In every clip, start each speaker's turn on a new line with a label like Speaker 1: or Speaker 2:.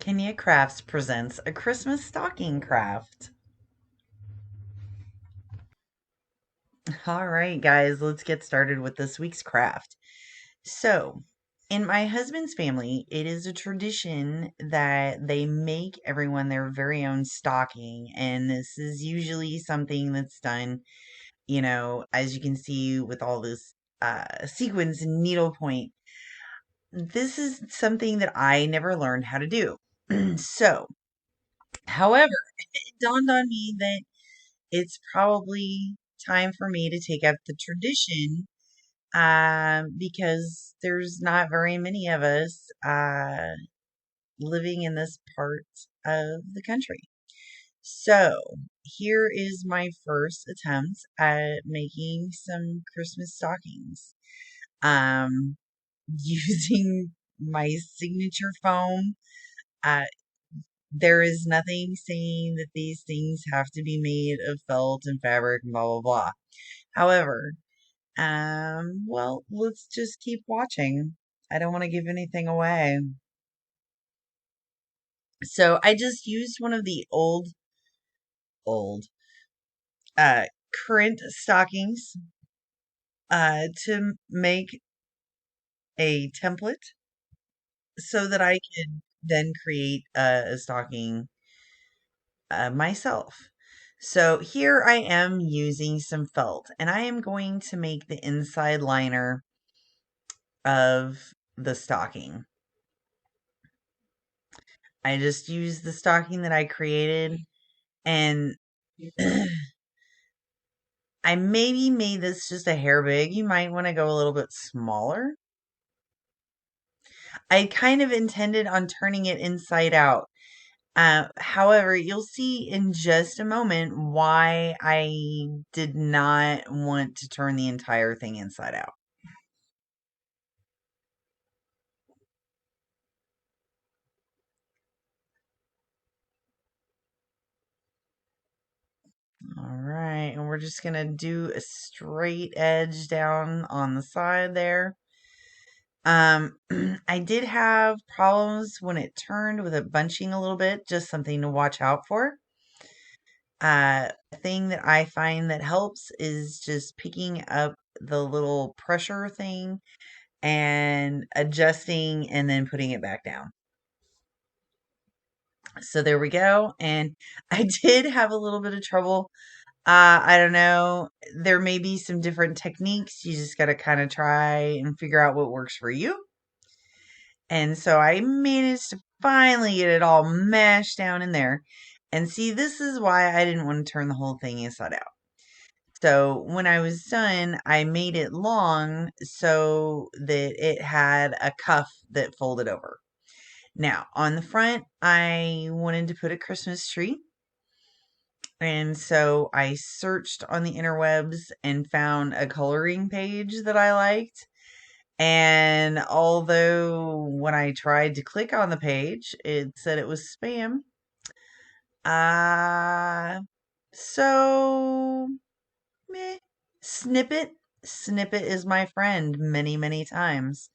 Speaker 1: Krafts presents a Christmas stocking craft. All right, guys, let's get started with this week's craft. So, in my husband's family, it is a tradition that they make everyone their very own stocking. And this is usually something that's done, as you can see with all this sequins and needlepoint. This is something that I never learned how to do. So, however, it dawned on me that it's probably time for me to take up the tradition because there's not very many of us living in this part of the country. So, here is my first attempt at making some Christmas stockings um, using my signature foam. Uh, there is nothing saying that these things have to be made of felt and fabric and blah, blah, blah. However, well, let's just keep watching. I don't want to give anything away. So I just used one of the old, uh, current stockings, to make a template so that I could then create a stocking, myself. So here I am using some felt and I am going to make the inside liner of the stocking. I just used the stocking that I created and I maybe made this just a hair big. You might want to go a little bit smaller. I kind of intended on turning it inside out. However, you'll see in just a moment why I did not want to turn the entire thing inside out. All right, and we're just going to do a straight edge down on the side there. I did have problems when it turned with it bunching a little bit, just something to watch out for. A thing that I find that helps is just picking up the little pressure thing and adjusting and then putting it back down. So there we go. And I did have a little bit of trouble. I don't know. There may be some different techniques. You just got to kind of try and figure out what works for you. And so I managed to finally get it all mashed down in there. And see, this is why I didn't want to turn the whole thing inside out. So when I was done, I made it long so that it had a cuff that folded over. Now, on the front, I wanted to put a Christmas tree. And so I searched on the interwebs and found a coloring page that I liked. And although when I tried to click on the page, it said it was spam. Uh, so meh. Snippet. Snippet is my friend many, many times.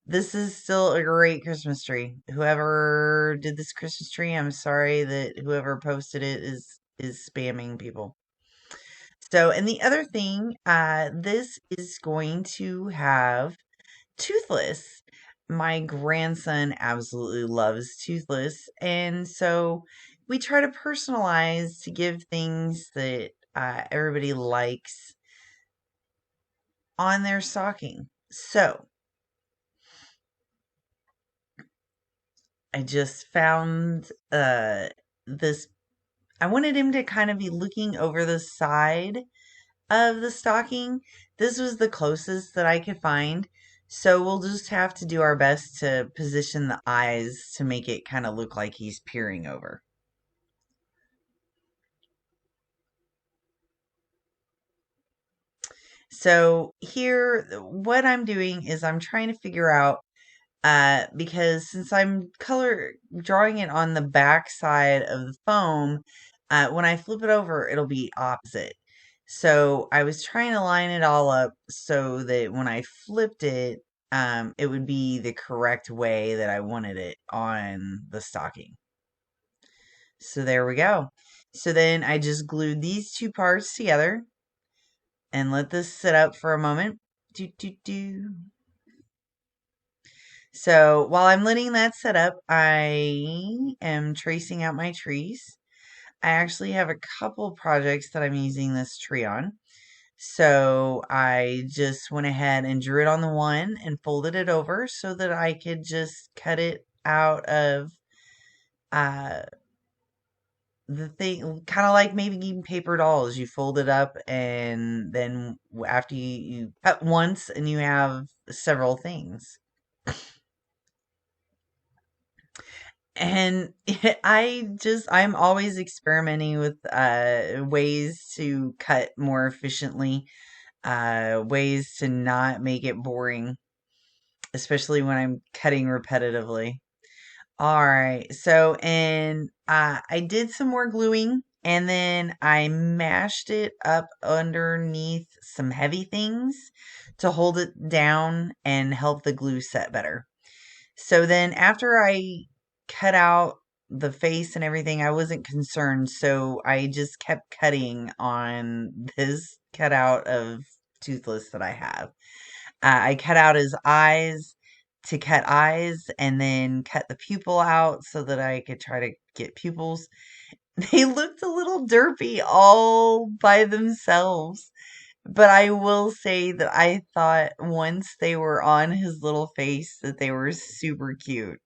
Speaker 1: This is still a great Christmas tree. Whoever did this Christmas tree, I'm sorry that whoever posted it is spamming people. So, and the other thing, this is going to have Toothless. My grandson absolutely loves Toothless, and so we try to personalize to give things that everybody likes on their stocking. So I just found this. I wanted him to kind of be looking over the side of the stocking. This was the closest that I could find. So we'll just have to do our best to position the eyes to make it kind of look like he's peering over. So here, what I'm doing is I'm trying to figure out, because since I'm color drawing it on the back side of the foam, when I flip it over, it'll be opposite. So I was trying to line it all up so that when I flipped it, it would be the correct way that I wanted it on the stocking. So there we go. So then I just glued these two parts together and let this sit up for a moment. Do, do, do. So while I'm letting that set up, I am tracing out my trees. I actually have a couple projects that I'm using this tree on. So I just went ahead and drew it on the one and folded it over so that I could just cut it out of uh, the thing, kind of like making paper dolls. You fold it up, and then after you cut once, and you have several things. And I'm always experimenting with ways to cut more efficiently, ways to not make it boring, especially when I'm cutting repetitively. All right. So, and I did some more gluing, and then I mashed it up underneath some heavy things to hold it down and help the glue set better. So then after I cut out the face and everything, I wasn't concerned. So I just kept cutting on this cutout of Toothless that I have. I cut out his eyes to cut eyes and then cut the pupil out so that I could try to get pupils. They looked a little derpy all by themselves. But I will say that I thought once they were on his little face that they were super cute.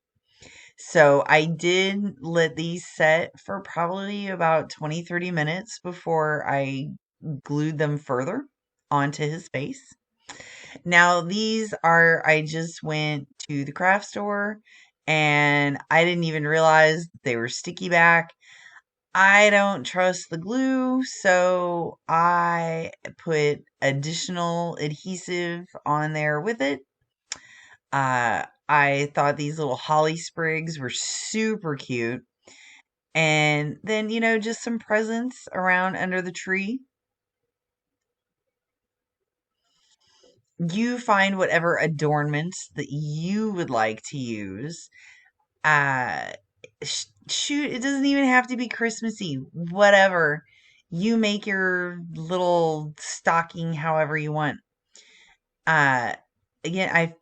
Speaker 1: So I did let these set for probably about 20-30 minutes before I glued them further onto his face. Now, I just went to the craft store and I didn't even realize they were sticky back. I don't trust the glue, so I put additional adhesive on there with it. I thought these little holly sprigs were super cute. And then, just some presents around under the tree. You find whatever adornments that you would like to use. Uh, Shoot, it doesn't even have to be Christmassy. Whatever. You make your little stocking however you want. Uh, Again, I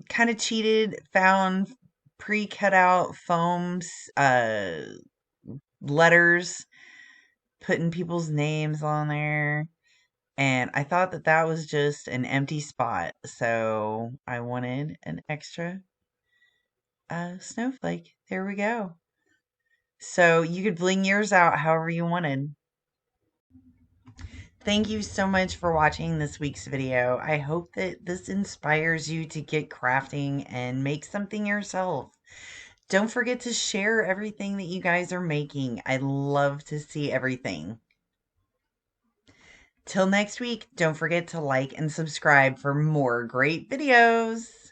Speaker 1: kind of cheated, found pre-cut out foams, letters, putting people's names on there. And I thought that that was just an empty spot. So I wanted an extra snowflake. There we go. So you could bling yours out however you wanted. Thank you so much for watching this week's video. I hope that this inspires you to get crafting and make something yourself. Don't forget to share everything that you guys are making. I love to see everything. Till next week, don't forget to like and subscribe for more great videos.